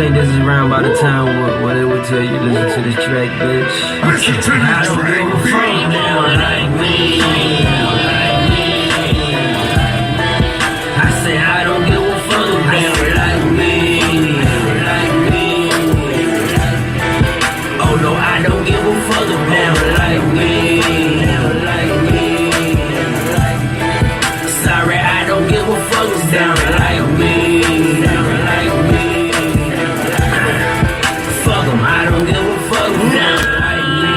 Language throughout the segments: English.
think this is around by the time what they would tell you, listen to this track, bitch. Listen to I this don't track, give a bitch. fuck now like me. I say I don't give a fuck now like me. Oh no, I don't give a fuck now like me. Sorry, I don't give a fuck down like me. Fuck 'em, I don't give a fuck down like me.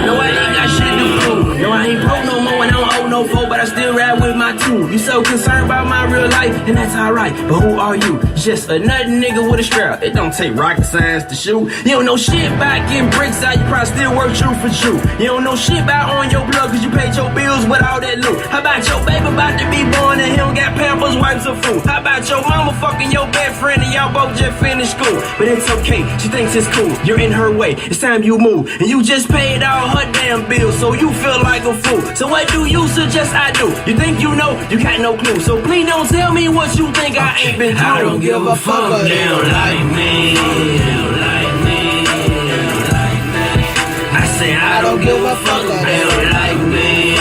No, I ain't got shit to prove. No, I ain't broke no more and I don't owe no folk, but I still ride with my two. You so concerned about my real life, and that's alright. But who are you? Just another nigga with a strap. It don't take rocket science to shoot. You don't know shit about getting bricks out, you probably still work true for true. You don't know shit about on your blood, cause you paid your bills with all that loot. How about your baby about to be born and he don't got Pampers, wipes, or food? How about your mama fucking your best friend and y'all both just finished school? But it's okay, she thinks it's cool. You're in her way, it's time you move. And you just paid all her damn bills, so you feel like a fool. So what do you suggest I do? You think you know, you got no clue. So please don't tell me what you think I ain't been through. I don't give a fuck now like me. I say I don't give a fuck now like me.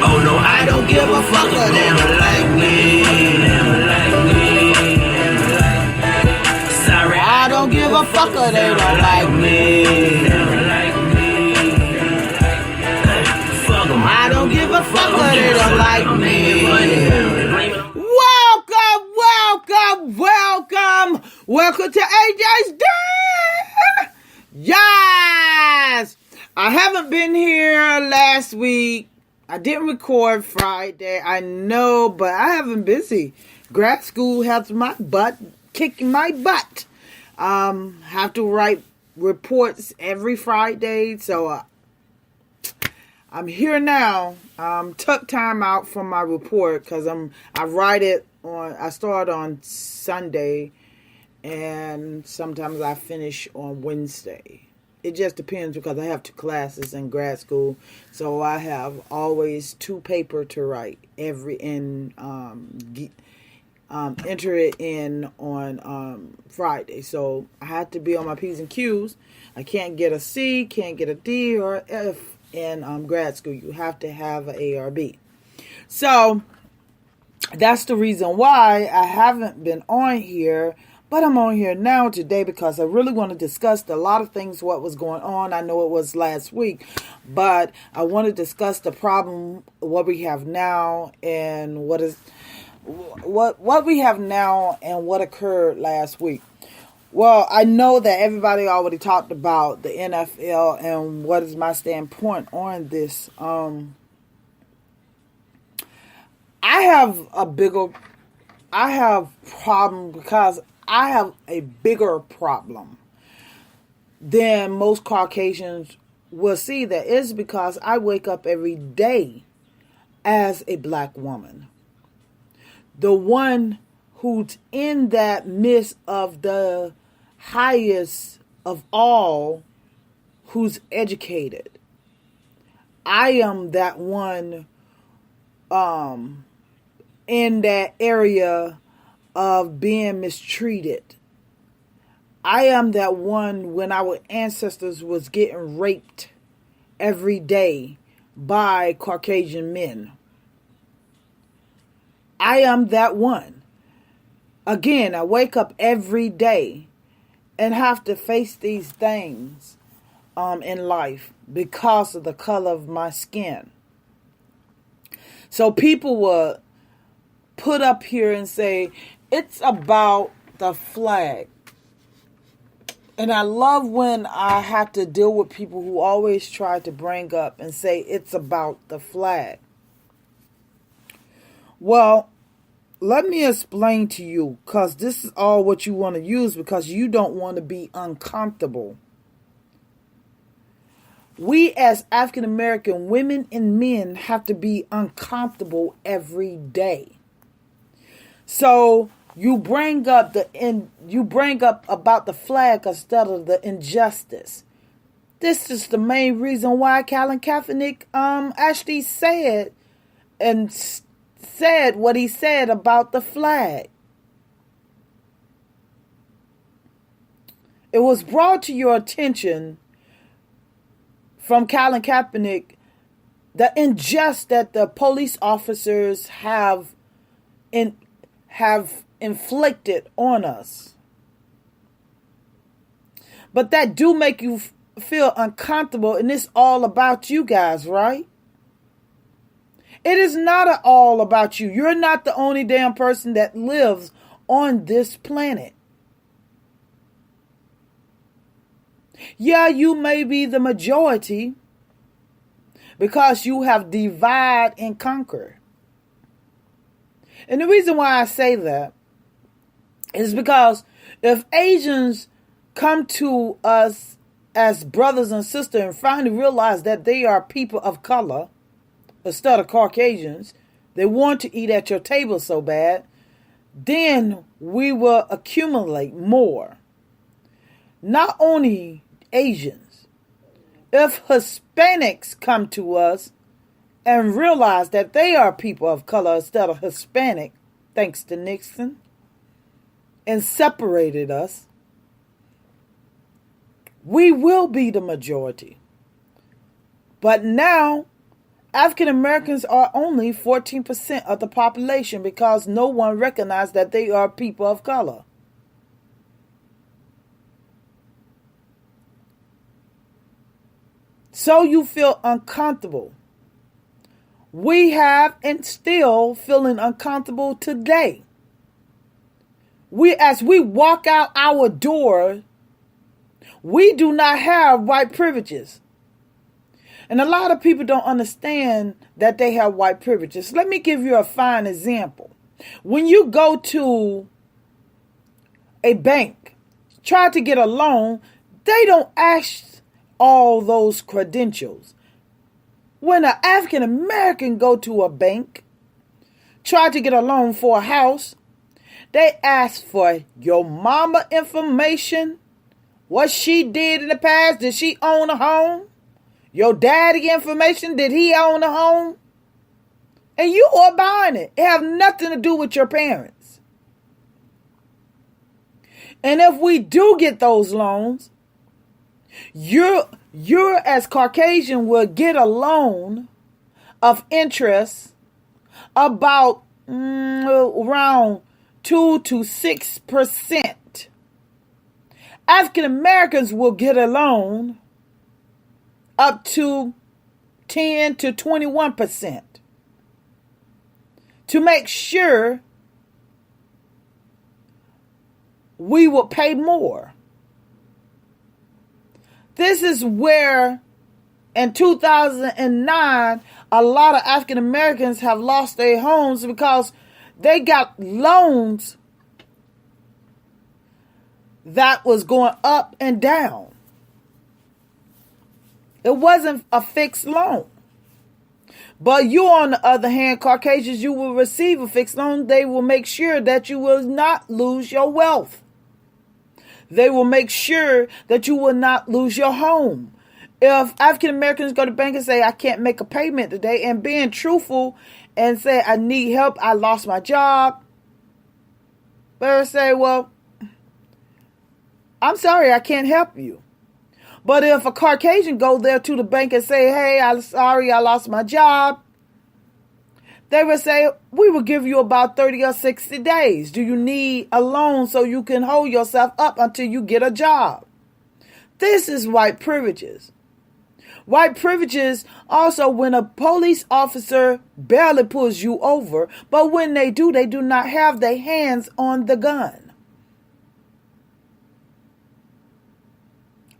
Oh no, I don't give a fuck now like me. Sorry, I don't give a fuck they don't like me. Fuck 'em, I don't give a fuck they don't like me. Welcome to AJ's Day. Yes, I haven't been here last week. I didn't record Friday. I know, but I have been busy. Grad school has my butt, kicking my butt. Have to write reports every Friday, so I'm here now. Took time out from my report because I start on Sunday, and sometimes I finish on Wednesday. It just depends because I have 2 classes in grad school, so I have always 2 paper to write enter it in on Friday. So I have to be on my P's and Q's. I can't get a C, can't get a D or F in grad school. You have to have an A or B. So that's the reason why I haven't been on here. But I'm on here now today because I really want to discuss a lot of things, what was going on. I know it was last week, but I want to discuss the problem, what we have now, and what we have now and what occurred last week. Well, I know that everybody already talked about the NFL and what is my standpoint on this. I have problem because I have a bigger problem than most Caucasians will see. That is because I wake up every day as a black woman. The one who's in that midst of the highest of all, who's educated. I am that one in that area of being mistreated. I am that one when our ancestors was getting raped every day by Caucasian men. I am that one. Again, I wake up every day and have to face these things in life because of the color of my skin. So people will put up here and say, it's about the flag. And I love when I have to deal with people who always try to bring up and say it's about the flag. Well, let me explain to you, because this is all what you want to use because you don't want to be uncomfortable. We as African American women and men have to be uncomfortable every day. So you bring up about the flag instead of the injustice. This is the main reason why Colin Kaepernick actually said what he said about the flag. it was brought to your attention from Colin Kaepernick the injustice that the police officers have inflicted on us. But that do make you feel uncomfortable, and it's all about you guys, right? It is not all about you. You're not the only damn person that lives on this planet. Yeah, you may be the majority because you have divide and conquer. And the reason why I say that is because if Asians come to us as brothers and sisters and finally realize that they are people of color instead of Caucasians, they want to eat at your table so bad, then we will accumulate more. Not only Asians, if Hispanics come to us and realize that they are people of color instead of Hispanic, thanks to Nixon, and separated us, we will be the majority. But now, African Americans are only 14% of the population because no one recognized that they are people of color. So you feel uncomfortable. We have and still feeling uncomfortable today. As we walk out our door, we do not have white privileges. And a lot of people don't understand that they have white privileges. Let me give you a fine example. When you go to a bank, try to get a loan, they don't ask all those credentials. When an African American go to a bank, try to get a loan for a house, they ask for your mama information, what she did in the past, did she own a home? Your daddy information, did he own a home? And you are buying it. It have nothing to do with your parents. And if we do get those loans, you're as Caucasian will get a loan of interest about around 2 to 6%. African Americans will get a loan up to 10 to 21% to make sure we will pay more. This is where in 2009, a lot of African Americans have lost their homes because they got loans that was going up and down. It wasn't a fixed loan. But you, on the other hand, Caucasians, you will receive a fixed loan. They will make sure that you will not lose your wealth. They will make sure that you will not lose your home. If African Americans go to the bank and say, I can't make a payment today, and being truthful and say, I need help, I lost my job, they'll say, well, I'm sorry, I can't help you. But if a Caucasian go there to the bank and say, hey, I'm sorry, I lost my job, they will say, we will give you about 30 or 60 days. Do you need a loan so you can hold yourself up until you get a job? This is white privileges. White privileges also when a police officer barely pulls you over, but when they do not have their hands on the gun.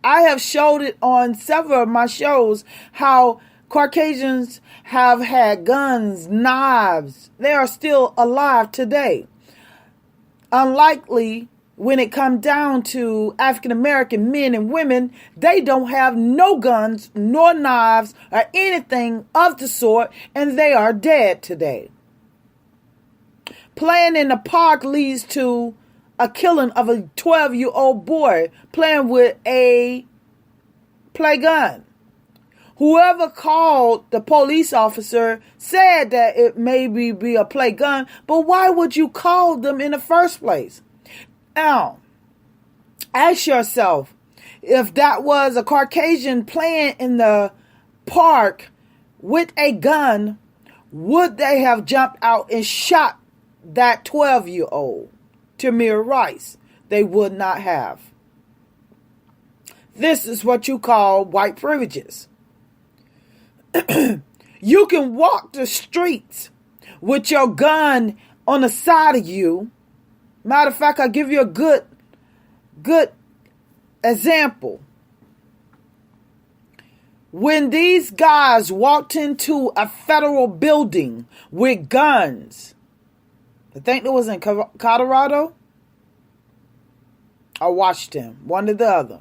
I have showed it on several of my shows how Caucasians have had guns, knives. They are still alive today. Unlikely when it comes down to African American men and women, they don't have no guns, nor knives, or anything of the sort, and they are dead today. Playing in the park leads to a killing of a 12-year-old boy playing with a play gun. Whoever called the police officer said that it may be a play gun, but why would you call them in the first place? Now, ask yourself, if that was a Caucasian playing in the park with a gun, would they have jumped out and shot that 12-year-old, Tamir Rice? They would not have. This is what you call white privileges. You can walk the streets with your gun on the side of you. Matter of fact, I'll give you a good example. When these guys walked into a federal building with guns, I think it was in Colorado or Washington, one or the other.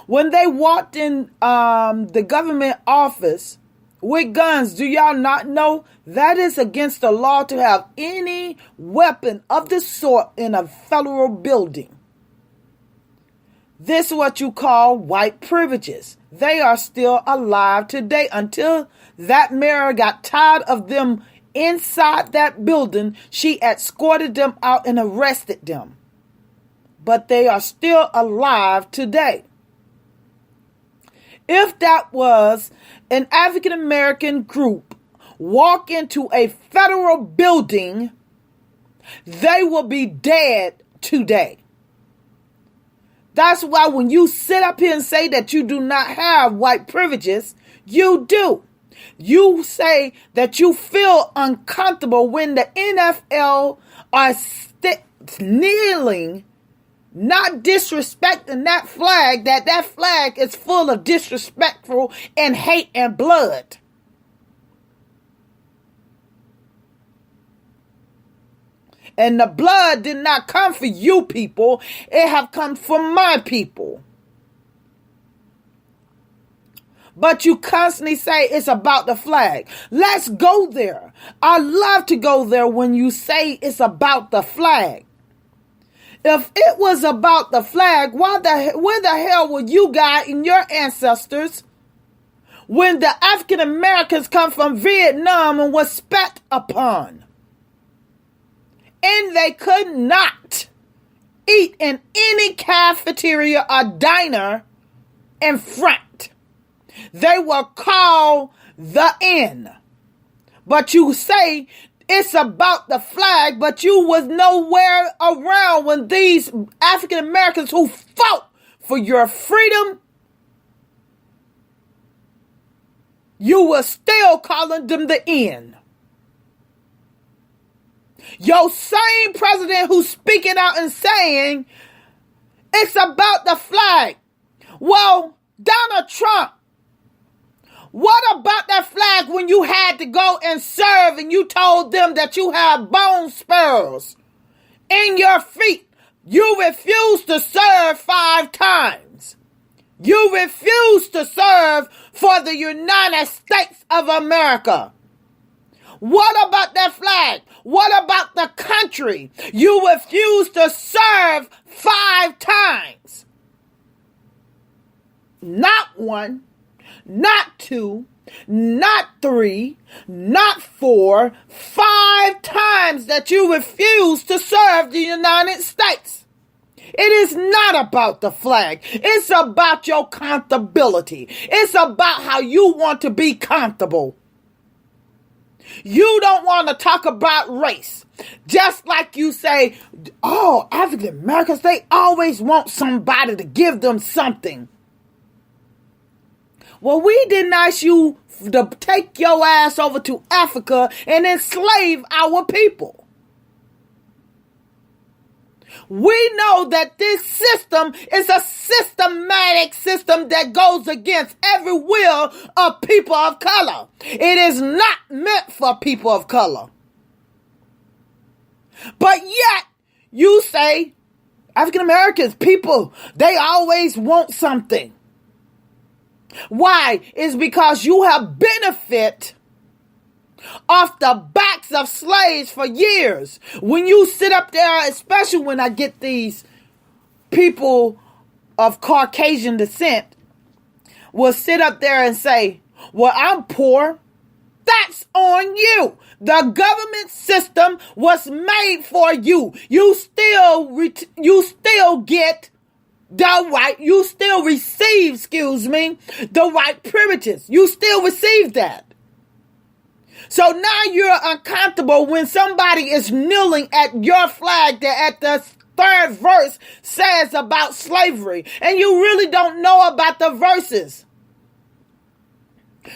When they walked in the government office with guns, do y'all not know that is against the law to have any weapon of the sort in a federal building? This is what you call white privileges. They are still alive today. Until that mayor got tired of them inside that building, she escorted them out and arrested them. But they are still alive today. If that was an African American group walk into a federal building, they will be dead today. That's why when you sit up here and say that you do not have white privileges, you do. You say that you feel uncomfortable when the NFL are kneeling, not disrespecting that flag, that flag is full of disrespectful and hate and blood. And the blood did not come for you people. It have come from my people. But you constantly say it's about the flag. Let's go there. I love to go there when you say it's about the flag. If it was about the flag, where the hell were you guys and your ancestors when the African Americans come from Vietnam and was spat upon? And they could not eat in any cafeteria or diner in front. They were called the Inn. But you say it's about the flag, but you was nowhere around when these African Americans who fought for your freedom, you were still calling them the Inn. Your same president who's speaking out and saying it's about the flag. Well, Donald Trump, what about that flag when you had to go and serve and you told them that you have bone spurs in your feet? You refused to serve 5 times. You refused to serve for the United States of America. What about that flag? What about the country? You refused to serve 5 times. Not 1, not 2, not 3, not 4, 5 times that you refused to serve the United States. It is not about the flag. It's about your comfortability. It's about how you want to be comfortable. You don't want to talk about race. Just like you say, oh, African Americans, they always want somebody to give them something. Well, we didn't ask you to take your ass over to Africa and enslave our people. We know that this system is a systematic system that goes against every will of people of color. It is not meant for people of color. But yet, you say, African Americans, people, they always want something. Why? It's because you have benefit off the backs of slaves for years. When you sit up there, especially when I get these people of Caucasian descent, will sit up there and say, well, I'm poor. That's on you. The government system was made for you. You still get you still receive, the white privileges. You still receive that. So now you're uncomfortable when somebody is kneeling at your flag that at the third verse says about slavery, and you really don't know about the verses.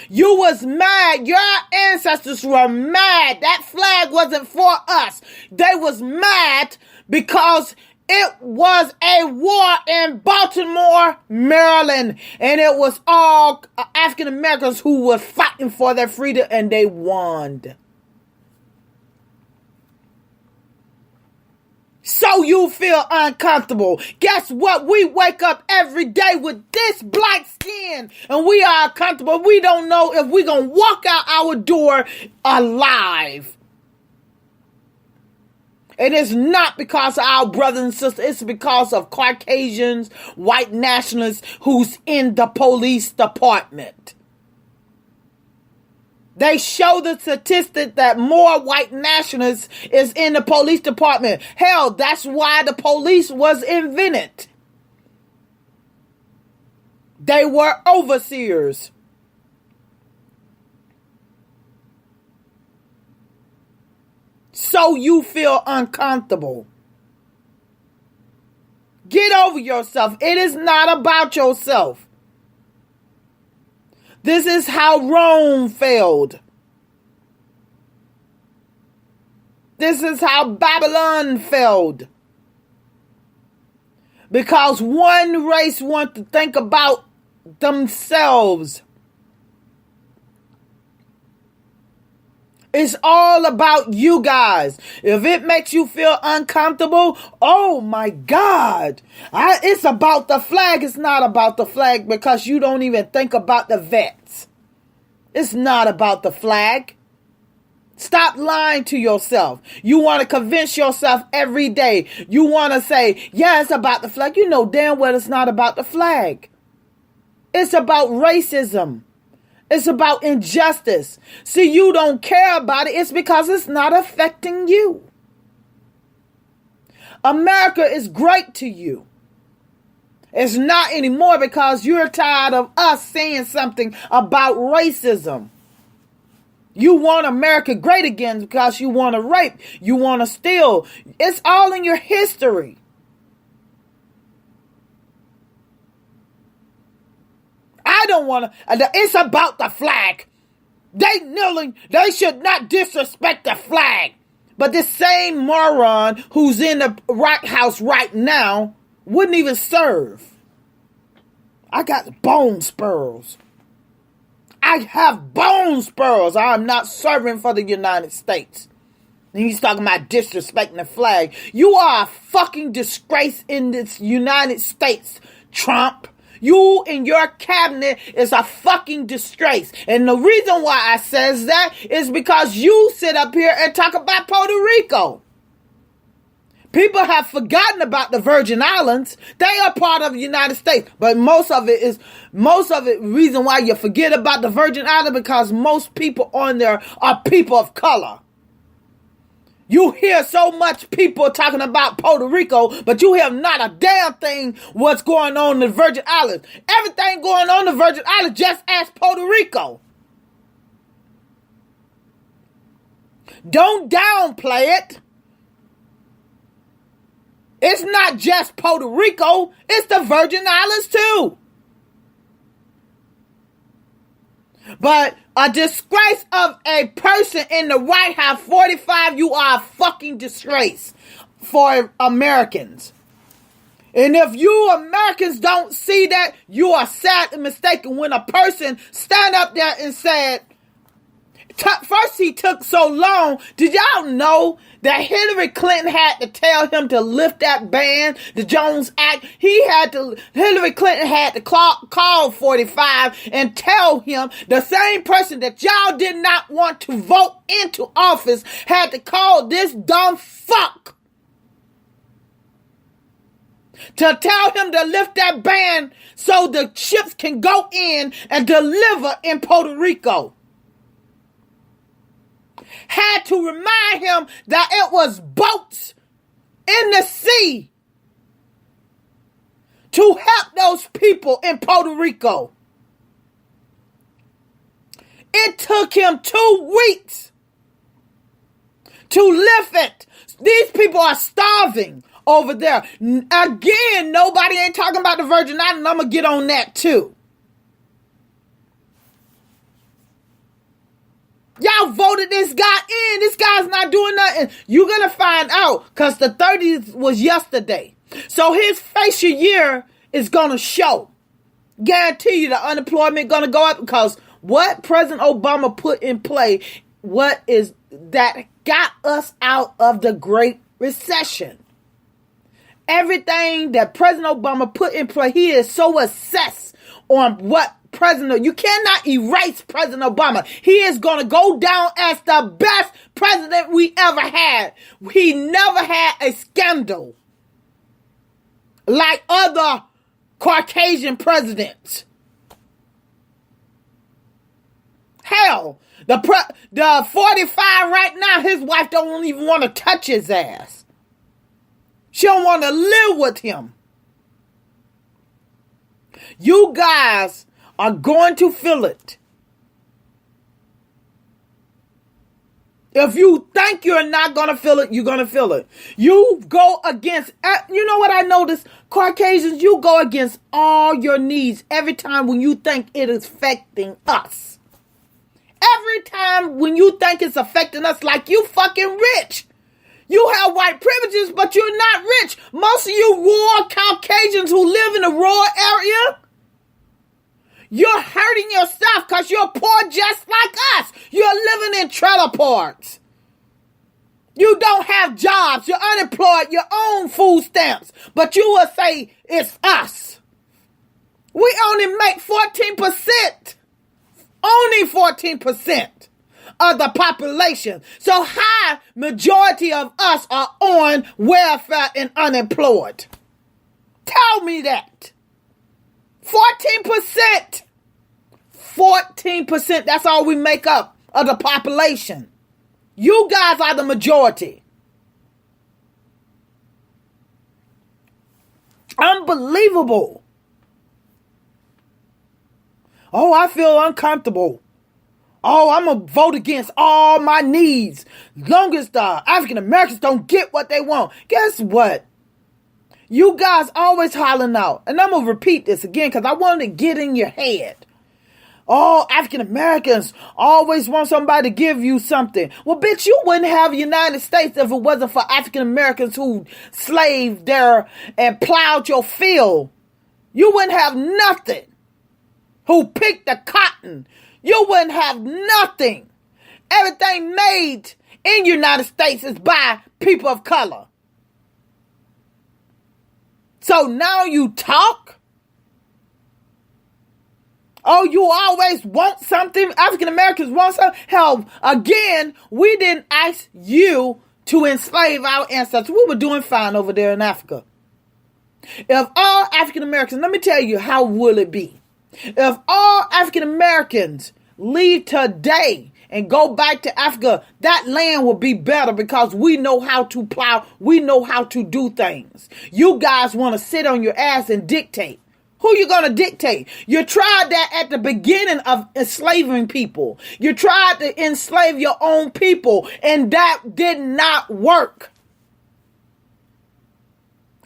You was mad. Your ancestors were mad. That flag wasn't for us. They was mad because it was a war in Baltimore, Maryland, and it was all African Americans who were fighting for their freedom, and they won. So you feel uncomfortable. Guess what? We wake up every day with this black skin, and we are uncomfortable. We don't know if we're going to walk out our door alive. And it's not because of our brothers and sisters. It's because of Caucasians, white nationalists who's in the police department. They show the statistic that more white nationalists is in the police department. Hell, that's why the police was invented. They were overseers. So you feel uncomfortable. Get over yourself. It is not about yourself. This is how Rome failed. This is how Babylon failed. Because one race wants to think about themselves. It's all about you guys. If it makes you feel uncomfortable, oh my God. It's about the flag. It's not about the flag because you don't even think about the vets. It's not about the flag. Stop lying to yourself. You want to convince yourself every day. You want to say, yeah, it's about the flag. You know damn well it's not about the flag. It's about racism. It's about injustice. See, you don't care about it. It's because it's not affecting you. America is great to you. It's not anymore because you're tired of us saying something about racism. You want America great again because you want to rape. You want to steal. It's all in your history. I don't want to. It's about the flag. They kneeling. They should not disrespect the flag. But this same moron who's in the White House right now wouldn't even serve. I got bone spurs. I have bone spurs. I am not serving for the United States. And he's talking about disrespecting the flag. You are a fucking disgrace in this United States, Trump. You and your cabinet is a fucking disgrace. And the reason why I says that is because you sit up here and talk about Puerto Rico. People have forgotten about the Virgin Islands. They are part of the United States. But most of it, reason why you forget about the Virgin Islands because most people on there are people of color. You hear so much people talking about Puerto Rico, but you hear not a damn thing what's going on in the Virgin Islands. Everything going on in the Virgin Islands, just ask Puerto Rico. Don't downplay it. It's not just Puerto Rico, it's the Virgin Islands too. But a disgrace of a person in the White House, 45, you are a fucking disgrace for Americans. And if you Americans don't see that, you are sad and mistaken when a person stand up there and said, first he took so long. Did y'all know that Hillary Clinton had to tell him to lift that ban, the Jones Act? Hillary Clinton had to call 45 and tell him, the same person that y'all did not want to vote into office had to call this dumb fuck to tell him to lift that ban so the ships can go in and deliver in Puerto Rico. Had to remind him that it was boats in the sea to help those people in Puerto Rico. It took him 2 weeks to lift it. These people are starving over there. Again, nobody ain't talking about the Virgin Islands. I'm going to get on that too. Y'all voted this guy in. This guy's not doing nothing. You're going to find out because the 30th was yesterday. So his facial year is going to show. Guarantee you the unemployment going to go up because what President Obama put in play, what is that got us out of the Great Recession. Everything that President Obama put in play, he is so obsessed on what you cannot erase President Obama. He is going to go down as the best president we ever had. He never had a scandal like other Caucasian presidents. Hell, the 45 right now, his wife don't even want to touch his ass. She don't want to live with him. You guys are going to feel it. If you think you're not going to feel it, you're going to feel it. You go against, you know what I noticed? Caucasians, you go against all your needs every time when you think it is affecting us. Every time when you think it's affecting us, like you fucking rich. You have white privileges, but you're not rich. Most of you rural Caucasians who live in the rural area, you're hurting yourself because you're poor just like us. You're living in trailer parks. You don't have jobs. You're unemployed. Your own food stamps. But you will say it's us. We only make 14%. Only 14% of the population. So high majority of us are on welfare and unemployed. Tell me that. 14%. 14%. That's all we make up of the population. You guys are the majority. Unbelievable. Oh, I feel uncomfortable. Oh, I'm going to vote against all my needs. Long as the African Americans don't get what they want. Guess what? You guys always hollering out. And I'm going to repeat this again because I want to get in your head. Oh, African Americans always want somebody to give you something. Well, bitch, you wouldn't have the United States if it wasn't for African Americans who slaved there and plowed your field. You wouldn't have nothing. Who picked the cotton. You wouldn't have nothing. Everything made in the United States is by people of color. So now you talk? Oh, you always want something? African Americans want something? Hell, again, we didn't ask you to enslave our ancestors. We were doing fine over there in Africa. If all African Americans, let me tell you, how will it be? If all African Americans leave today and go back to Africa, that land will be better because we know how to plow. We know how to do things. You guys want to sit on your ass and dictate. Who you going to dictate? You tried that at the beginning of enslaving people. You tried to enslave your own people, and that did not work.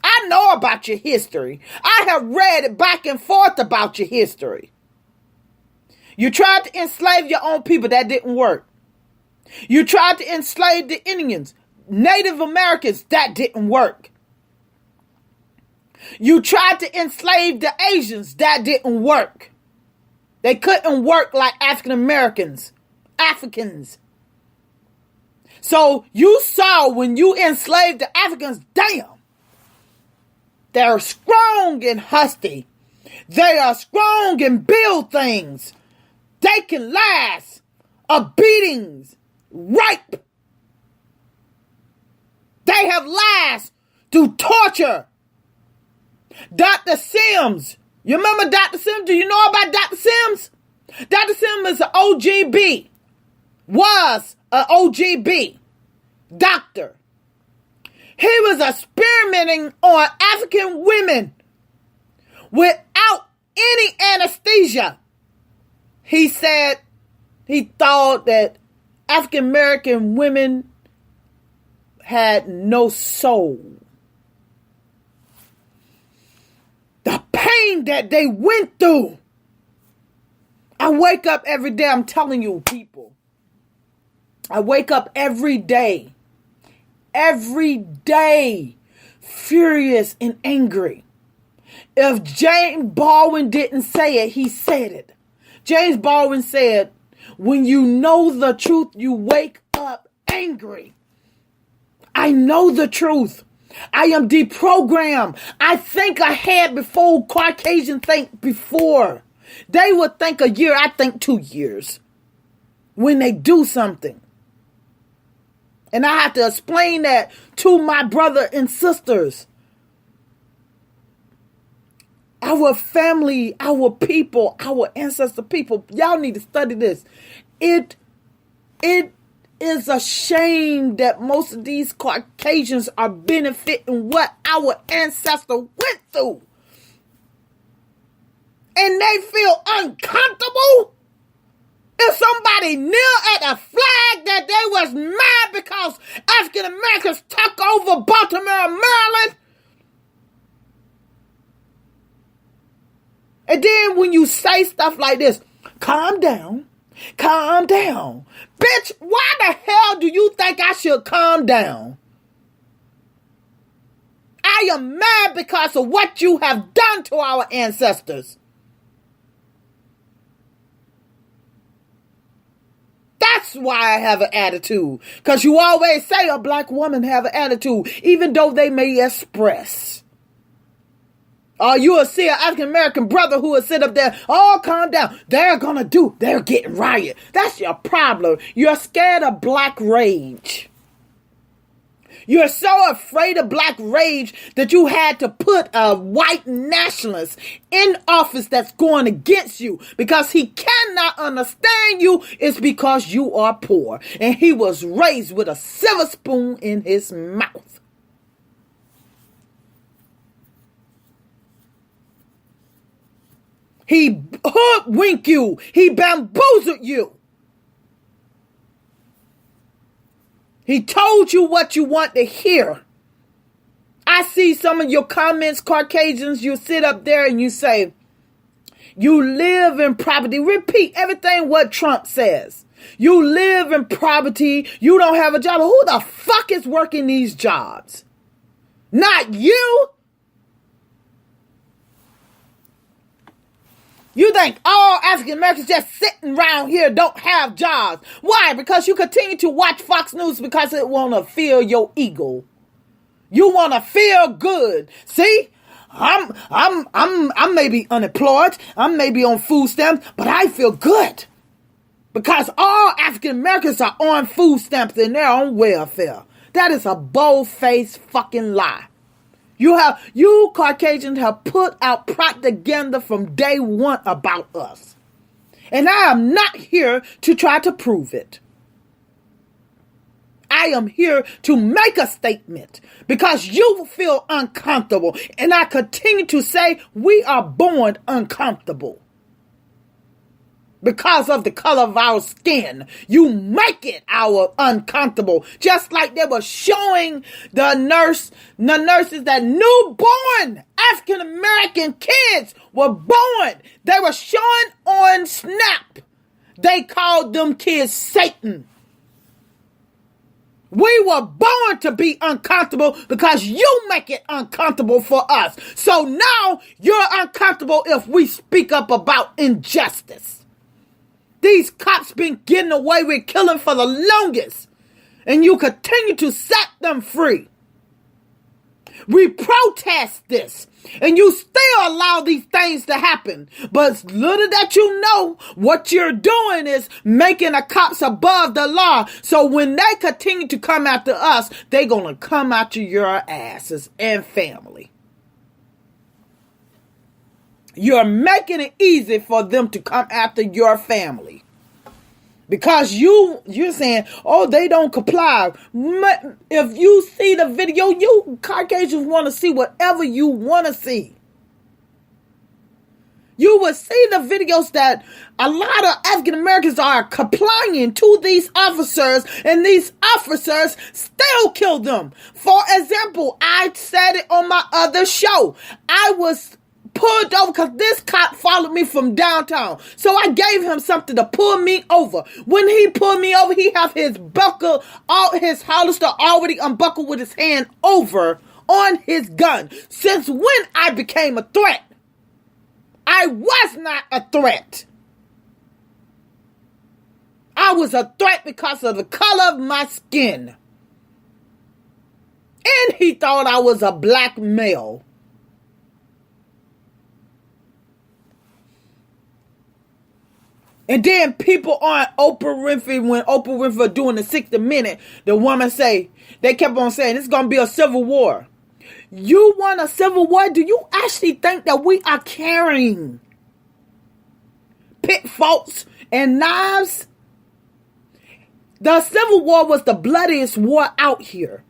I know about your history. I have read it back and forth about your history. You tried to enslave your own people. That didn't work. You tried to enslave the Indians, Native Americans. That didn't work. You tried to enslave the Asians. That didn't work. They couldn't work like African Americans, Africans. So you saw when you enslaved the Africans, damn. They're strong and husky. They are strong and build things. They can last a beatings, rape. They have last through torture. Dr. Sims. You remember Dr. Sims? Do you know about Dr. Sims? Dr. Sims is an OGB. Was an OGB doctor. He was experimenting on African women without any anesthesia. He said he thought that African American women had no soul. The pain that they went through. I wake up every day, I'm telling you, people. I wake up every day, furious and angry. If James Baldwin didn't say it, he said it. James Baldwin said, when you know the truth, you wake up angry. I know the truth. I am deprogrammed. I think ahead before Caucasians think before. They would think a year, I think 2 years. When they do something. And I have to explain that to my brother and sisters. Our family, our people, our ancestor people, y'all need to study this. It is a shame that most of these Caucasians are benefiting what our ancestors went through. And they feel uncomfortable. If somebody kneel at a flag that they was mad because African Americans took over Baltimore, Maryland. And then when you say stuff like this, calm down. Calm down. Bitch, why the hell do you think I should calm down? I am mad because of what you have done to our ancestors. That's why I have an attitude. Because you always say a black woman have an attitude, even though they may express. Or you will see an African-American brother who will sit up there, oh, calm down. They're getting riot. That's your problem. You're scared of black rage. You're so afraid of black rage that you had to put a white nationalist in office that's going against you because he cannot understand you. It's because you are poor. And he was raised with a silver spoon in his mouth. He hoodwinked you. He bamboozled you. He told you what you want to hear. I see some of your comments, Caucasians, you sit up there and you say, you live in poverty. Repeat everything what Trump says. You live in poverty. You don't have a job. Who the fuck is working these jobs? Not you. You think all African Americans just sitting around here don't have jobs. Why? Because you continue to watch Fox News because it want to fill your ego. You want to feel good. See? I'm maybe unemployed. I'm maybe on food stamps, but I feel good. Because all African Americans are on food stamps and they're on welfare. That is a bold-faced fucking lie. You Caucasians have put out propaganda from day one about us. And I am not here to try to prove it. I am here to make a statement because you feel uncomfortable. And I continue to say we are born uncomfortable. Because of the color of our skin, you make it our uncomfortable. Just like they were showing the nurses that newborn African American kids were born. They were showing on Snap. They called them kids Satan. We were born to be uncomfortable because you make it uncomfortable for us. So now you're uncomfortable if we speak up about injustice. These cops been getting away with killing for the longest. And you continue to set them free. We protest this. And you still allow these things to happen. But little that you know, what you're doing is making the cops above the law. So when they continue to come after us, they're going to come after your asses and family. You're making it easy for them to come after your family. Because you're saying, oh, they don't comply. If you see the video, you Caucasians want to see whatever you want to see. You will see the videos that a lot of African Americans are complying to these officers, and these officers still kill them. For example, I said it on my other show. I was pulled over because this cop followed me from downtown. So I gave him something to pull me over. When he pulled me over, he have his buckle, all his holster already unbuckled with his hand over on his gun. Since when I became a threat? I was not a threat. I was a threat because of the color of my skin. And he thought I was a black male. And then people on Oprah Winfrey, when Oprah Winfrey doing the 60 Minute, the woman they kept on saying, it's going to be a civil war. You want a civil war? Do you actually think that we are carrying pitchforks and knives? The Civil War was the bloodiest war out here.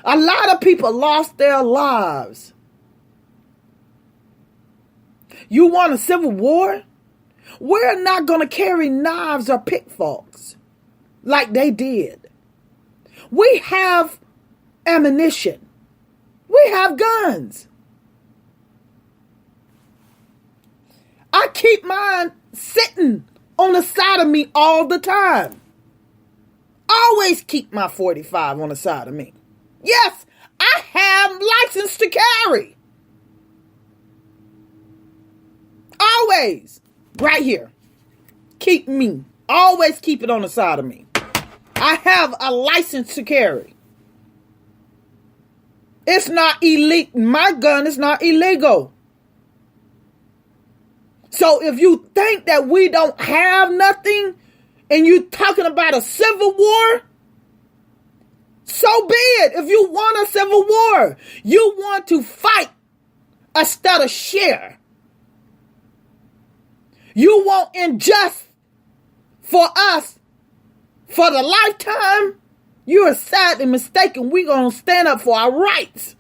A lot of people lost their lives. You want a civil war? We're not going to carry knives or pitchforks like they did. We have ammunition. We have guns. I keep mine sitting on the side of me all the time. Always keep my 45 on the side of me. Yes, I have license to carry. Always. Right here. Keep me. Always keep it on the side of me. I have a license to carry. It's not illegal. My gun is not illegal. So if you think that we don't have nothing and you talking about a civil war, so be it. If you want a civil war, you want to fight instead of share. You want injustice for us for the lifetime. You are sadly mistaken. We're going to stand up for our rights.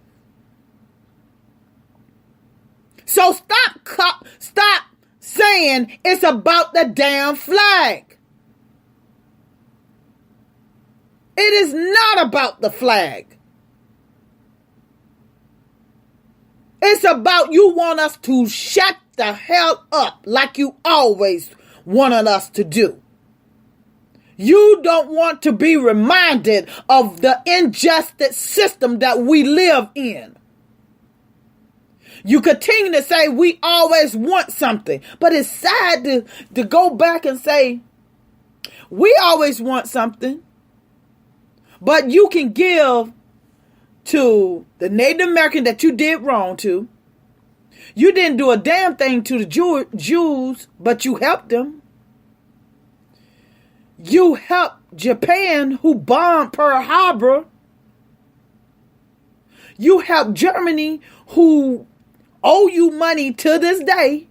So stop saying it's about the damn flag. It is not about the flag. It's about you want us to shut the hell up like you always wanted us to do. You don't want to be reminded of the injustice system that we live in. You continue to say we always want something, but it's sad to go back and say we always want something, but you can give to the Native American that you did wrong to. You didn't do a damn thing to the Jews, but you helped them. You helped Japan, who bombed Pearl Harbor. You helped Germany, who owe you money to this day,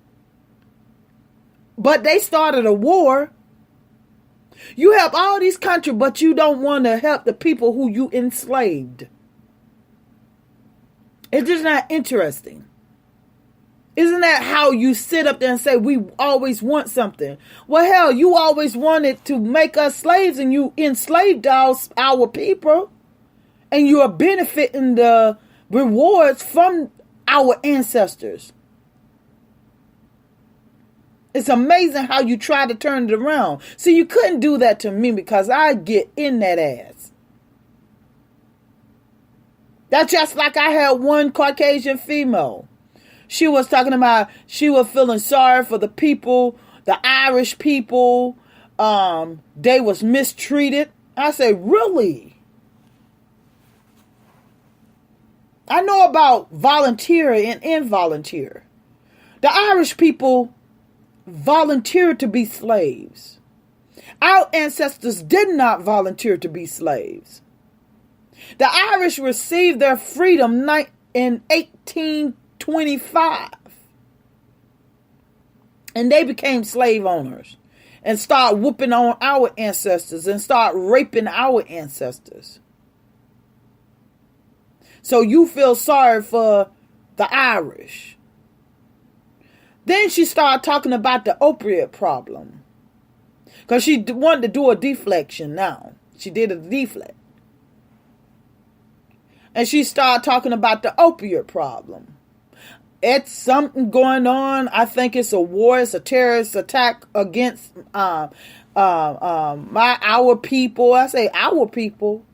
but they started a war. You help all these countries, but you don't want to help the people who you enslaved. It's just not interesting. Isn't that how you sit up there and say we always want something? Well, hell, you always wanted to make us slaves and you enslaved our people. And you are benefiting the rewards from our ancestors. It's amazing how you try to turn it around. See, you couldn't do that to me because I get in that ass. That's just like I had one Caucasian female. She was talking about she was feeling sorry for the people, the Irish people. They was mistreated. I say, really? I know about volunteer and involunteer. The Irish people volunteered to be slaves. Our ancestors did not volunteer to be slaves. The Irish received their freedom in 1825. And they became slave owners and start whooping on our ancestors and start raping our ancestors. So you feel sorry for the Irish. Then she started talking about the opioid problem. Because she wanted to do a deflection now. She did a deflect. And she started talking about the opioid problem. It's something going on. I think it's a war. It's a terrorist attack against our people. I say our people.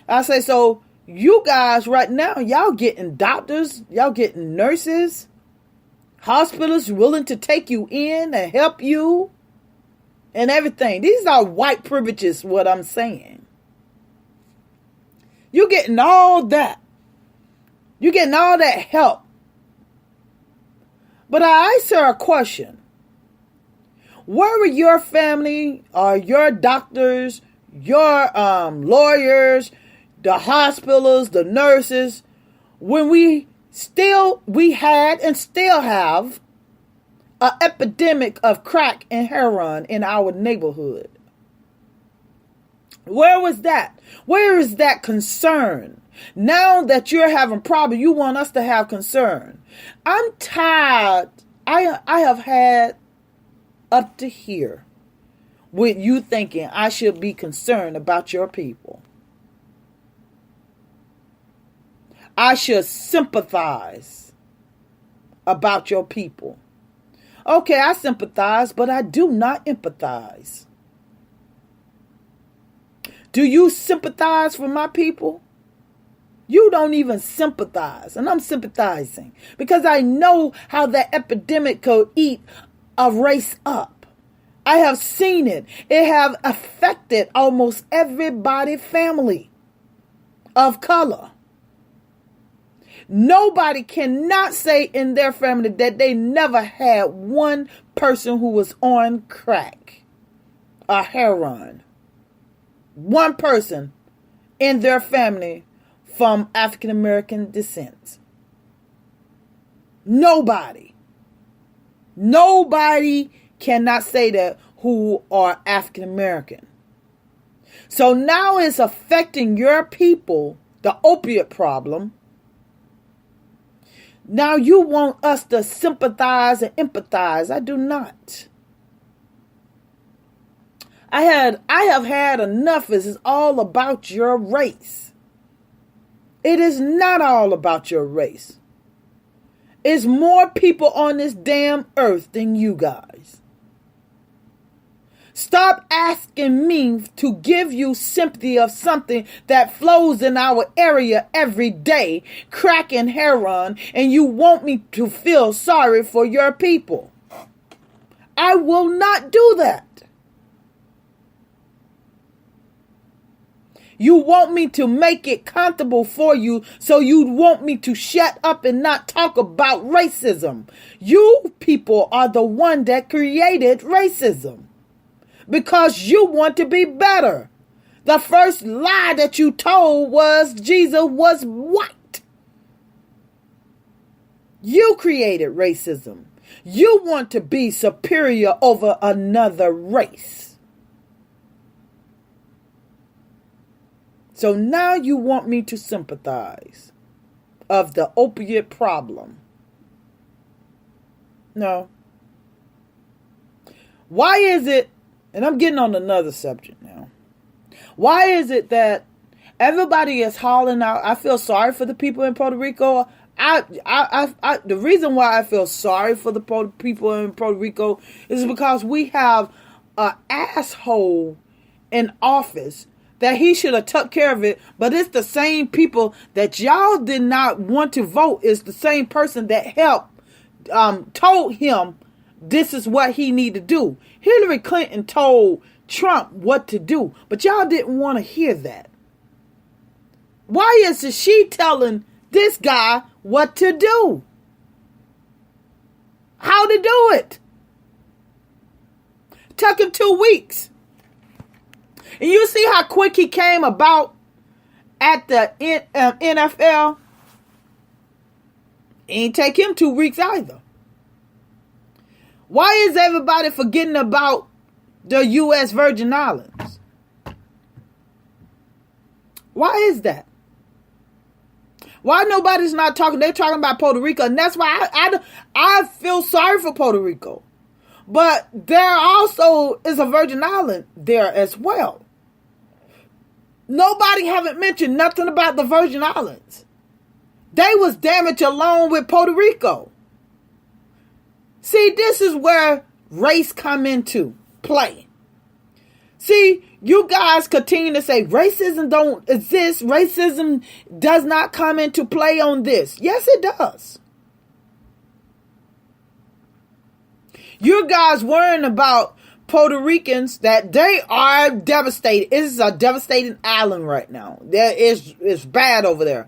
I say, so you guys right now, y'all getting doctors, y'all getting nurses, hospitals willing to take you in and help you and everything. These are white privileges, what I'm saying. You're getting all that. You're getting all that help. But I asked her a question. Where were your family or your doctors, your lawyers, the hospitals, the nurses, when we had and still have an epidemic of crack and heroin in our neighborhood? Where was that? Where is that concern? Now that you're having problems, you want us to have concern. I'm tired. I have had up to here with you thinking I should be concerned about your people. I should sympathize about your people. Okay, I sympathize, but I do not empathize. Do you sympathize for my people? You don't even sympathize, and I'm sympathizing because I know how that epidemic could eat a race up. I have seen it. It have affected almost everybody family of color. Nobody cannot say in their family that they never had one person who was on crack or heroin. One person in their family from African American descent. Nobody. Nobody cannot say that who are African American. So now it's affecting your people, the opiate problem. Now you want us to sympathize and empathize. I do not. I have had enough. This is all about your race. It is not all about your race. It's more people on this damn earth than you guys. Stop asking me to give you sympathy of something that flows in our area every day, crack and heroin, and you want me to feel sorry for your people. I will not do that. You want me to make it comfortable for you, so you want me to shut up and not talk about racism. You people are the one that created racism because you want to be better. The first lie that you told was Jesus was white. You created racism. You want to be superior over another race. So now you want me to sympathize of the opiate problem. No. Why is it, and I'm getting on another subject now. Why is it that everybody is hollering out? I feel sorry for the people in Puerto Rico. The reason why I feel sorry for the people in Puerto Rico is because we have an asshole in office that he should have took care of it, but it's the same people that y'all did not want to vote. Is the same person that helped, told him this is what he need to do. Hillary Clinton told Trump what to do, but y'all didn't want to hear that. Why is she telling this guy what to do? How to do it? Took him 2 weeks. And you see how quick he came about at the NFL? It ain't take him 2 weeks either. Why is everybody forgetting about the U.S. Virgin Islands? Why is that? Why nobody's not talking? They're talking about Puerto Rico, and that's why I feel sorry for Puerto Rico. But there also is a Virgin Island there as well. Nobody haven't mentioned nothing about the Virgin Islands. They was damaged along with Puerto Rico. See, this is where race come into play. See, you guys continue to say racism don't exist. Racism does not come into play on this. Yes, it does. You guys worrying about Puerto Ricans that they are devastated. It is a devastating island right now. It's bad over there.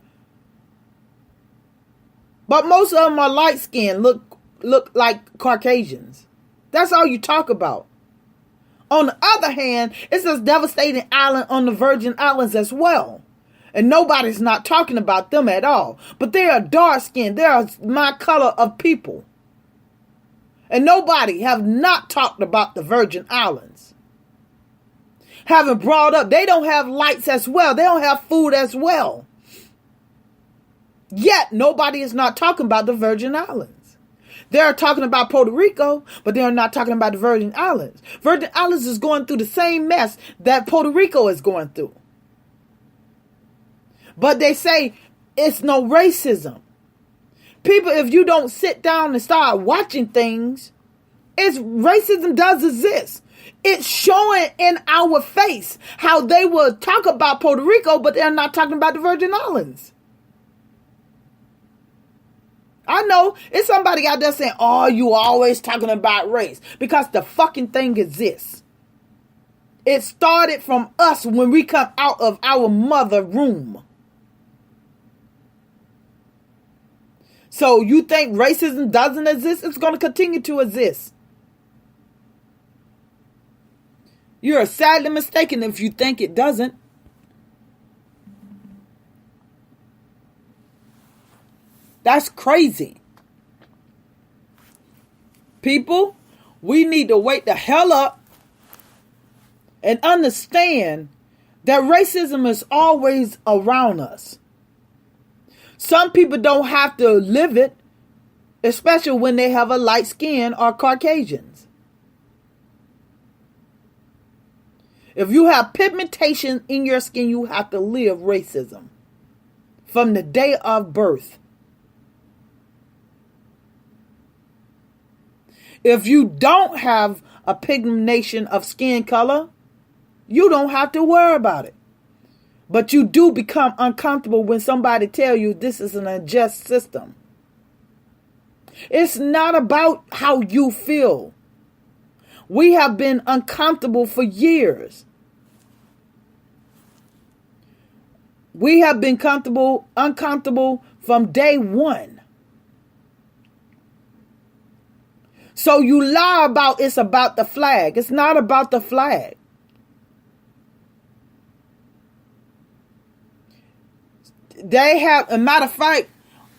But most of them are light skinned, look like Caucasians. That's all you talk about. On the other hand, it's a devastating island on the Virgin Islands as well. And nobody's not talking about them at all. But they are dark skinned. They are my color of people. And nobody have not talked about the Virgin Islands. Haven't brought up, they don't have lights as well. They don't have food as well. Yet, nobody is not talking about the Virgin Islands. They're talking about Puerto Rico, but they're not talking about the Virgin Islands. Virgin Islands is going through the same mess that Puerto Rico is going through. But they say it's no racism. People, if you don't sit down and start watching things, racism does exist. It's showing in our face how they will talk about Puerto Rico, but they're not talking about the Virgin Islands. I know it's somebody out there saying, oh, you always talking about race, because the fucking thing exists. It started from us when we come out of our mother womb. So you think racism doesn't exist? It's going to continue to exist. You're sadly mistaken if you think it doesn't. That's crazy. People, we need to wake the hell up and understand that racism is always around us. Some people don't have to live it, especially when they have a light skin or Caucasians. If you have pigmentation in your skin, you have to live racism from the day of birth. If you don't have a pigmentation of skin color, you don't have to worry about it. But you do become uncomfortable when somebody tell you this is an unjust system. It's not about how you feel. We have been uncomfortable for years. We have been uncomfortable from day one. So you lie about it's about the flag. It's not about the flag. They have, a matter of fact,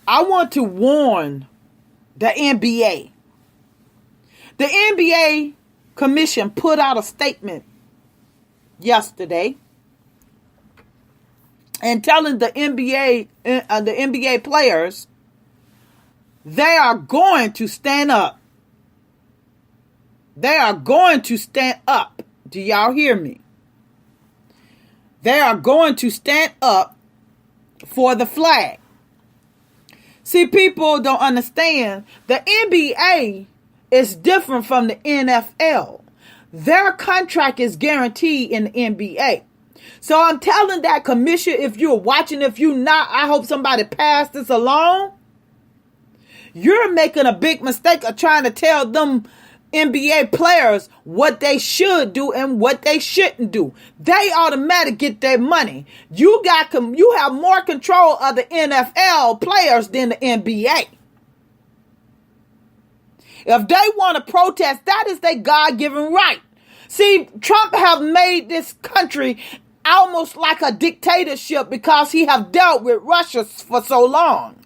I want to warn the NBA. The NBA commission put out a statement yesterday and telling the NBA players they are going to stand up. They are going to stand up. Do y'all hear me? They are going to stand up for the flag. See, people don't understand. The NBA is different from the NFL. Their contract is guaranteed in the NBA. So I'm telling that commission, if you're watching, if you're not, I hope somebody passed this along. You're making a big mistake of trying to tell them NBA players what they should do and what they shouldn't do. They automatically get their money. You have more control of the NFL players than the NBA. If they want to protest, that is their God-given right. See, Trump have made this country almost like a dictatorship because he have dealt with Russia for so long.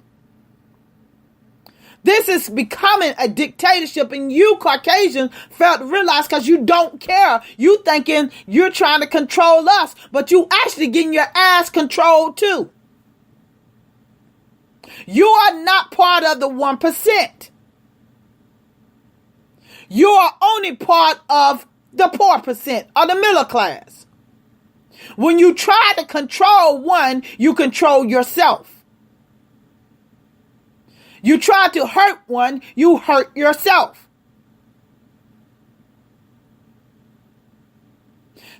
This is becoming a dictatorship, and you Caucasians fail to realize because you don't care. You thinking you're trying to control us, but you actually getting your ass controlled too. You are not part of the 1%. You are only part of the poor percent or the middle class. When you try to control one, you control yourself. You try to hurt one, you hurt yourself.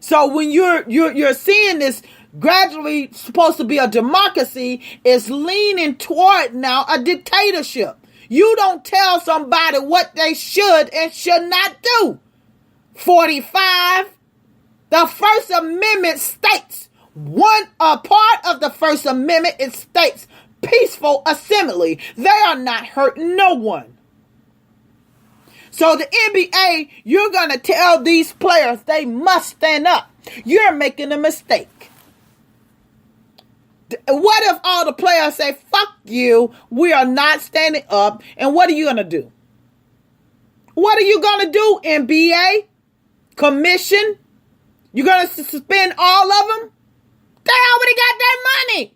So when you're seeing this gradually supposed to be a democracy, it's leaning toward now a dictatorship. You don't tell somebody what they should and should not do. 45, the First Amendment states, a part of the First Amendment, it states peaceful assembly. They are not hurting no one. So the NBA, you're going to tell these players they must stand up. You're making a mistake. What if all the players say, fuck you, we are not standing up, and what are you going to do? What are you going to do, NBA? Commission? You're going to suspend all of them? They already got their money.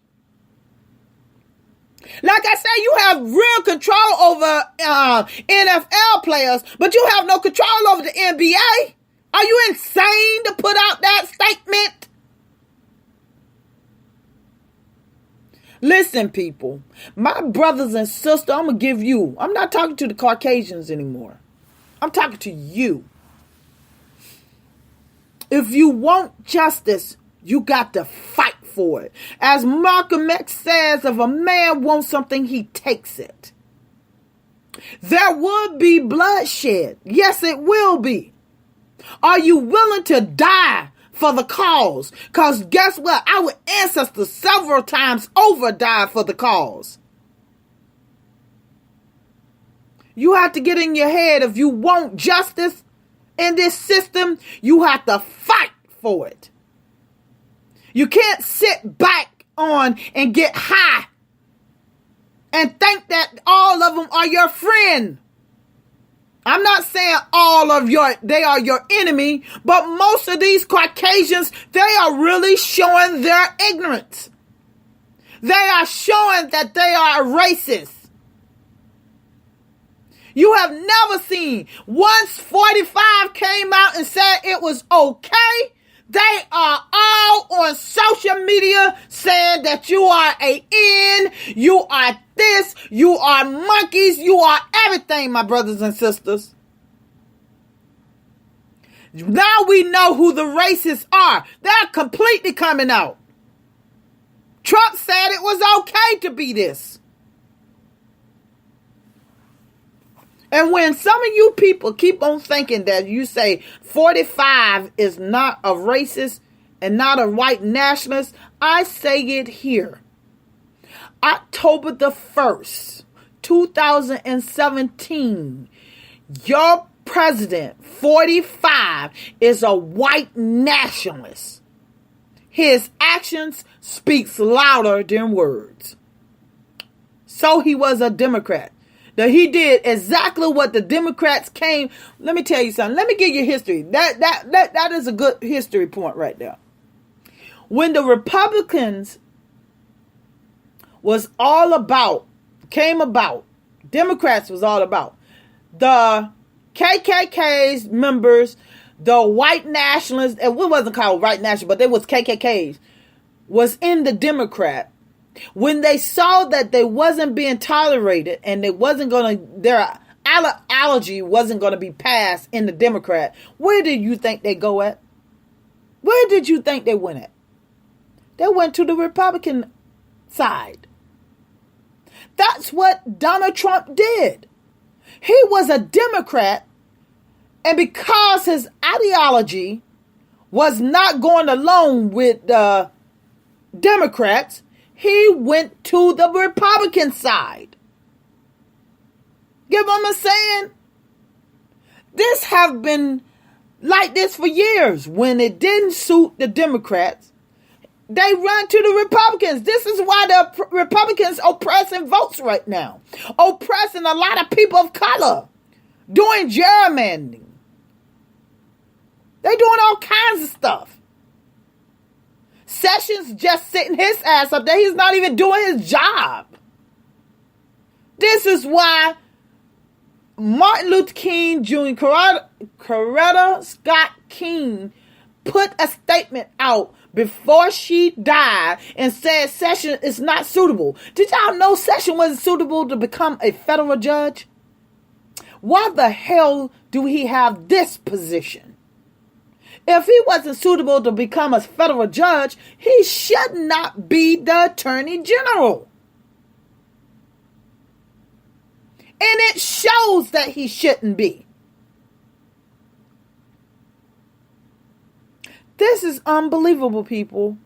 Like I said, you have real control over NFL players, but you have no control over the NBA. Are you insane to put out that statement? Listen, people, my brothers and sisters, I'm not talking to the Caucasians anymore. I'm talking to you. If you want justice, you got to fight for it. As Malcolm X says, if a man wants something, he takes it. There will be bloodshed. Yes, it will be. Are you willing to die for the cause? Because guess what? Our ancestors several times over died for the cause. You have to get in your head, if you want justice in this system, you have to fight for it. You can't sit back on and get high and think that all of them are your friend. I'm not saying they are your enemy, but most of these Caucasians, they are really showing their ignorance. They are showing that they are racist. You have never seen, once 45 came out and said it was okay, they are all on social media saying that you are you are this, you are monkeys, you are everything, my brothers and sisters. Now we know who the racists are. They're completely coming out. Trump said it was okay to be this. And when some of you people keep on thinking that you say 45 is not a racist and not a white nationalist, I say it here. October the 1st, 2017, your president, 45, is a white nationalist. His actions speaks louder than words. So he was a Democrat. That he did exactly what the Democrats came. Let me tell you something. Let me give you history. That is a good history point right there. When the Republicans came about, Democrats was all about, the KKK's members, the white nationalists, and it wasn't called white nationalists, but they was KKKs, was in the Democrat. When they saw that they wasn't being tolerated and their allergy wasn't going to be passed in the Democrat, where did you think they go at? Where did you think they went at? They went to the Republican side. That's what Donald Trump did. He was a Democrat, and because his ideology was not going along with the Democrats, he went to the Republican side. Get what I'm saying? This have been like this for years. When it didn't suit the Democrats, they run to the Republicans. This is why the Republicans oppressing votes right now. Oppressing a lot of people of color. Doing gerrymandering. They doing all kinds of stuff. Sessions just sitting his ass up there. He's not even doing his job. This is why Martin Luther King Jr., Coretta Scott King, put a statement out before she died and said Sessions is not suitable. Did y'all know Sessions wasn't suitable to become a federal judge? Why the hell do he have this position? If he wasn't suitable to become a federal judge, he should not be the attorney general. And it shows that he shouldn't be. This is unbelievable, people.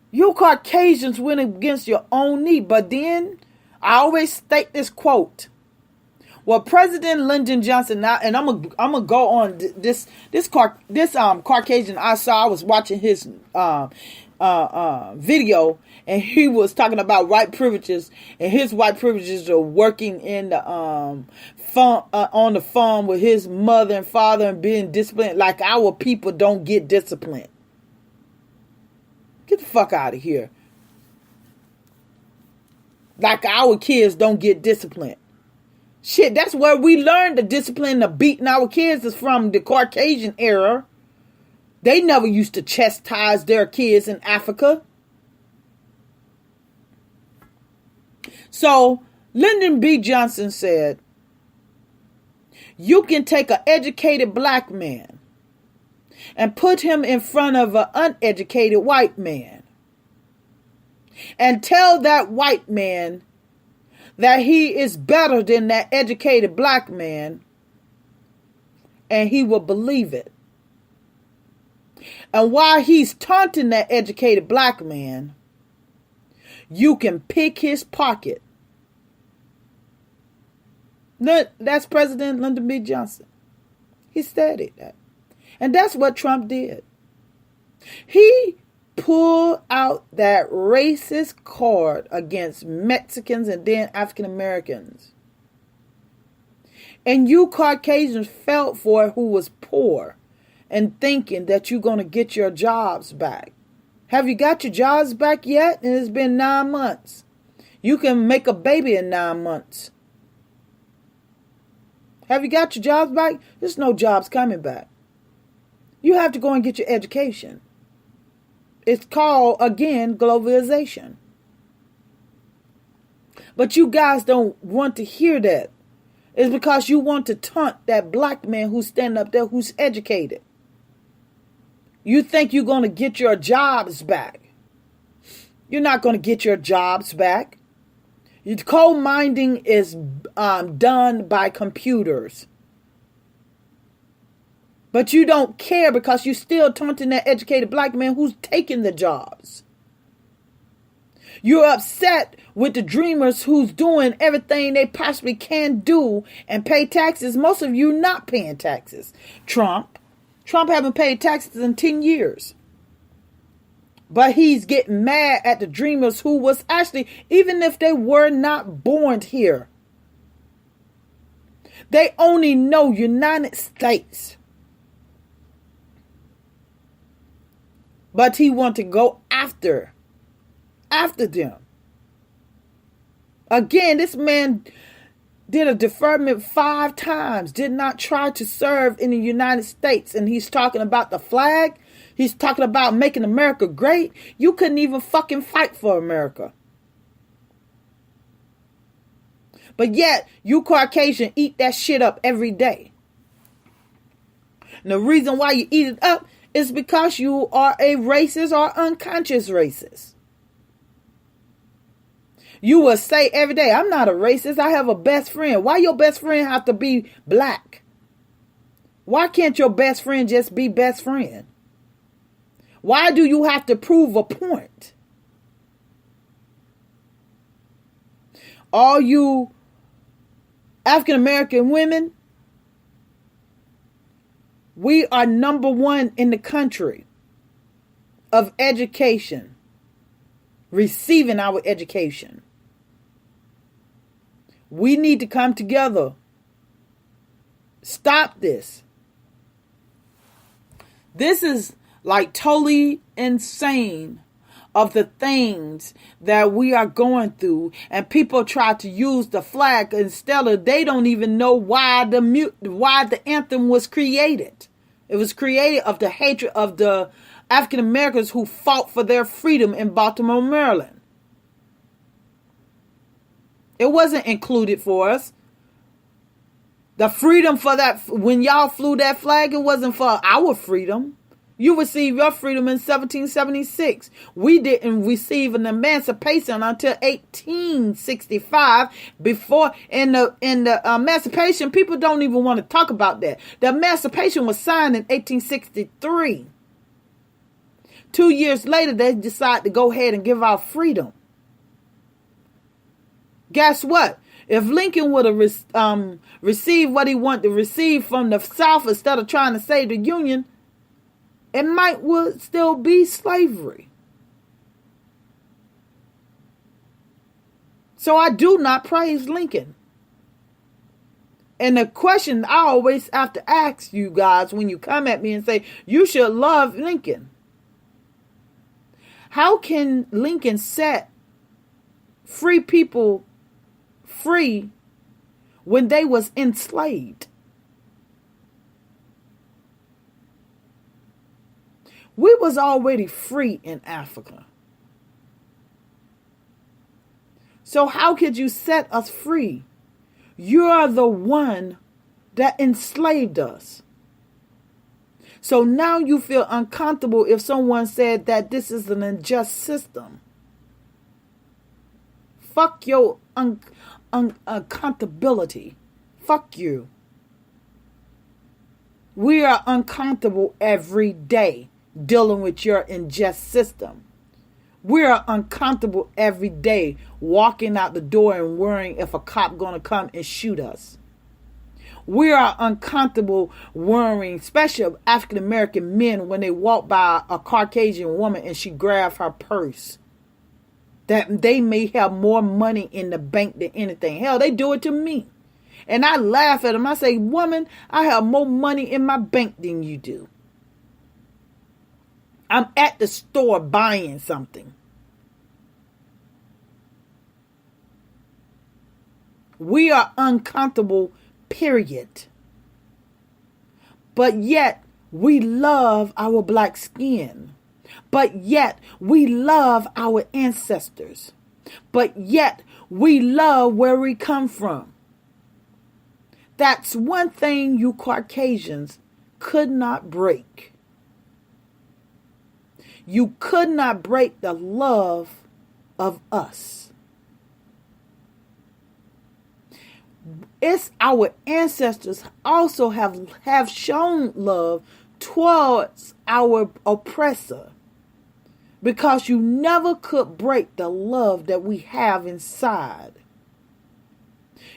You Caucasians went against your own need. But then, I always state this quote. Well, President Lyndon Johnson, now, and I'm gonna go on this Caucasian I saw. I was watching his video, and he was talking about white privileges, and his white privileges are working in the farm, on the farm with his mother and father and being disciplined. Like our people don't get disciplined. Get the fuck out of here. Like our kids don't get disciplined. Shit, that's where we learned the discipline of beating our kids is from the Caucasian era. They never used to chastise their kids in Africa. So, Lyndon B. Johnson said, you can take an educated black man and put him in front of an uneducated white man and tell that white man that he is better than that educated black man, and he will believe it. And while he's taunting that educated black man, you can pick his pocket. That's President Lyndon B. Johnson. He stated that. And that's what Trump did. He pulled out that racist card against Mexicans and then African Americans. And you Caucasians felt for it who was poor and thinking that you're going to get your jobs back. Have you got your jobs back yet? And it's been 9 months. You can make a baby in 9 months. Have you got your jobs back? There's no jobs coming back. You have to go and get your education. It's called, again, globalization. But you guys don't want to hear that. It's because you want to taunt that black man who's standing up there who's educated. You think you're going to get your jobs back. You're not going to get your jobs back. Coal mining is done by computers. But you don't care because you're still taunting that educated black man who's taking the jobs. You're upset with the dreamers who's doing everything they possibly can do and pay taxes. Most of you not paying taxes. Trump haven't paid taxes in 10 years. But he's getting mad at the dreamers who was actually, even if they were not born here, they only know United States. But he want to go after them. Again, this man did a deferment 5 times, did not try to serve in the United States. And he's talking about the flag. He's talking about making America great. You couldn't even fucking fight for America. But yet, you Caucasian eat that shit up every day. And the reason why you eat it up is because you are a racist or unconscious racist. You will say every day, I'm not a racist. I have a best friend. Why your best friend have to be black? Why can't your best friend just be best friend? Why do you have to prove a point? All you African American women, we are number 1 in the country of education, receiving our education. We need to come together. Stop this. This is like totally insane of the things that we are going through, and people try to use the flag instead of, they don't even know why the anthem was created. It was created of the hatred of the African Americans who fought for their freedom in Baltimore, Maryland. It wasn't included for us. The freedom for that, when y'all flew that flag, it wasn't for our freedom. You received your freedom in 1776. We didn't receive an emancipation until 1865. Before in the emancipation, people don't even want to talk about that. The emancipation was signed in 1863. 2 years later, they decided to go ahead and give out freedom. Guess what? If Lincoln would have received what he wanted to receive from the South instead of trying to save the Union, it would still be slavery. So I do not praise Lincoln. And the question I always have to ask you guys when you come at me and say, you should love Lincoln. How can Lincoln set free people free when they was enslaved? We was already free in Africa. So how could you set us free? You're the one that enslaved us. So now you feel uncomfortable if someone said that this is an unjust system. Fuck your uncomfortability. Fuck you. We are uncomfortable every day dealing with your unjust system. We are uncomfortable every day walking out the door and worrying if a cop gonna come and shoot us. We are uncomfortable worrying, especially African American men, when they walk by a Caucasian woman and she grabs her purse, that they may have more money in the bank than anything. Hell, they do it to me. And I laugh at them. I say, woman, I have more money in my bank than you do. I'm at the store buying something. We are uncomfortable, period. But yet, we love our black skin. But yet, we love our ancestors. But yet, we love where we come from. That's one thing you Caucasians could not break. You could not break the love of us. It's our ancestors also have shown love towards our oppressor, because you never could break the love that we have inside.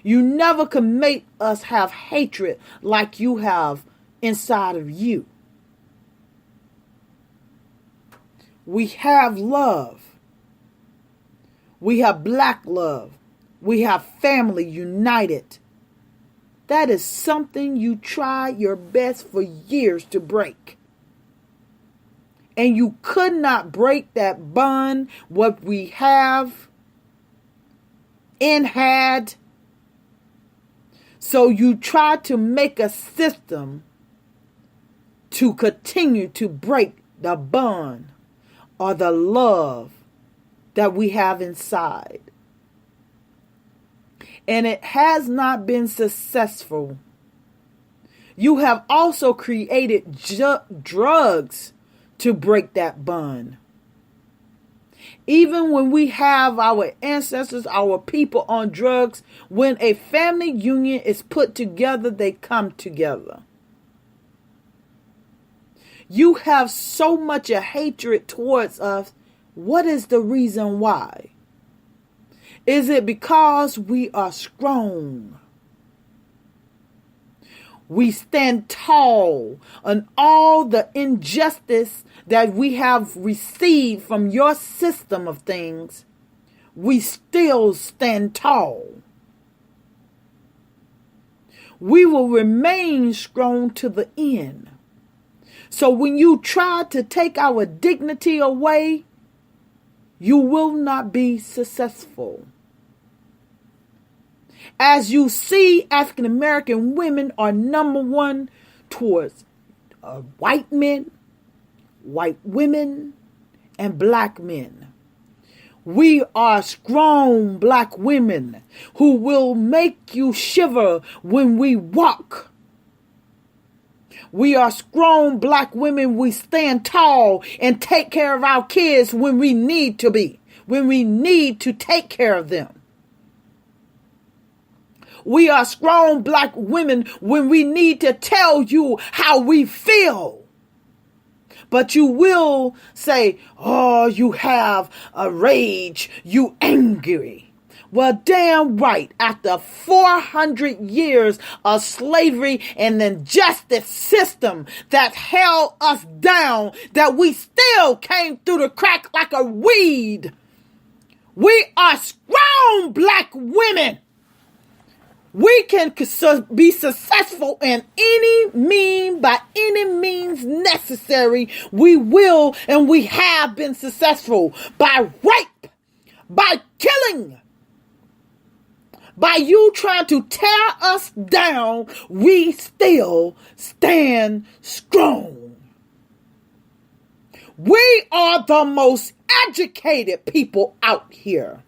You never could make us have hatred like you have inside of you. We have love. We have black love. We have family united. That is something you tried your best for years to break. And you could not break that bond, what we have and had. So you try to make a system to continue to break the bond or the love that we have inside. And it has not been successful. You have also created drugs to break that bond. Even when we have our ancestors, our people on drugs, when a family union is put together, they come together. You have so much a hatred towards us. What is the reason why? Is it because we are strong? We stand tall on all the injustice that we have received from your system of things. We still stand tall. We will remain strong to the end. So when you try to take our dignity away, you will not be successful. As you see, African American women are number one towards white men, white women, and black men. We are strong black women who will make you shiver when we walk. We are strong black women. We stand tall and take care of our kids when we need to be, when we need to take care of them. We are strong black women when we need to tell you how we feel. But you will say, oh, you have a rage, you angry. Well, damn right. After 400 years of slavery and injustice system that held us down, that we still came through the crack like a weed. We are strong black women. We can be successful in by any means necessary. We will and we have been successful by rape, by killing, by you trying to tear us down. We still stand strong. We are the most educated people out here.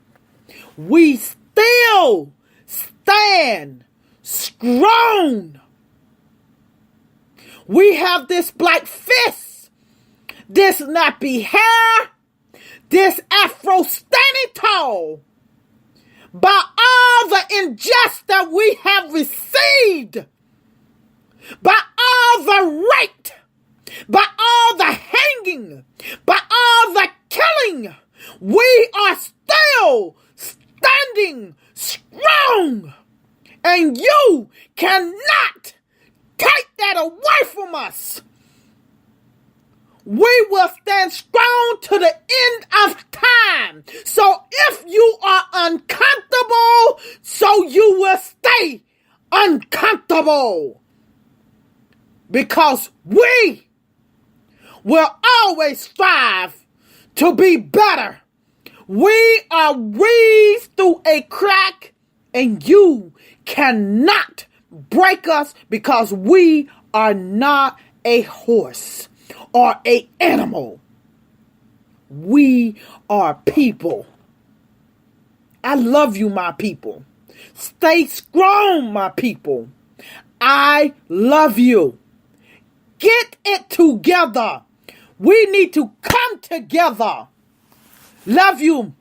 We still stand strong. We have this black fist, this nappy hair, this afro standing tall. By all the injustice that we have received, by all the rape, by all the hanging, by all the killing, we are still standing strong. And you cannot take that away from us. We will stand strong to the end of time. So if you are uncomfortable, so you will stay uncomfortable. Because we will always strive to be better. We are weaved through a crack, and you cannot break us because we are not a horse or an animal. We are people. I love you, my people. Stay strong, my people. I love you. Get it together. We need to come together. Love you.